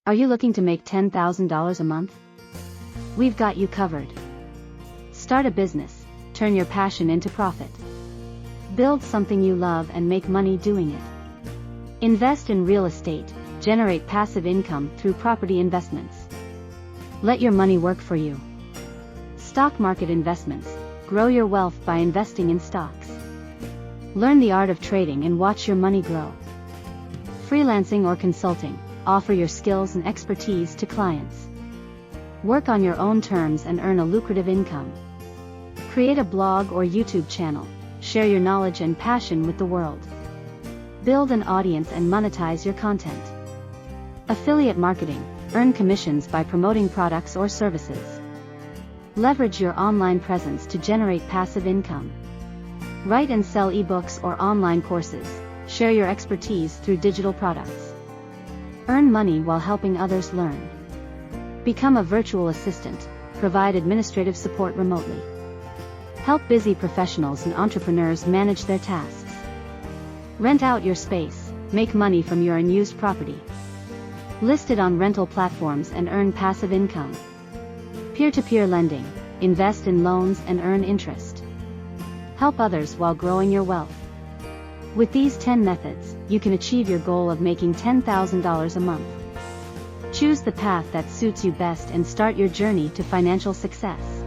Are you looking to make $10,000 a month? We've got you covered. Start a business, turn your passion into profit. Build something you love and make money doing it. Invest in real estate, generate passive income through property investments. Let your money work for you. Stock market investments, grow your wealth by investing in stocks. Learn the art of trading and watch your money grow. Freelancing or consulting, offer your skills and expertise to clients. Work on your own terms and earn a lucrative income. Create a blog or YouTube channel, share your knowledge and passion with the world. Build an audience and monetize your content. Affiliate marketing, earn commissions by promoting products or services. Leverage your online presence to generate passive income. Write and sell ebooks or online courses, share your expertise through digital products. Earn money while helping others learn. Become a virtual assistant, provide administrative support remotely. Help busy professionals and entrepreneurs manage their tasks. Rent out your space, make money from your unused property. List it on rental platforms and earn passive income. Peer-to-peer lending, invest in loans and earn interest. Help others while growing your wealth. With these 10 methods, you can achieve your goal of making $10,000 a month. Choose the path that suits you best and start your journey to financial success.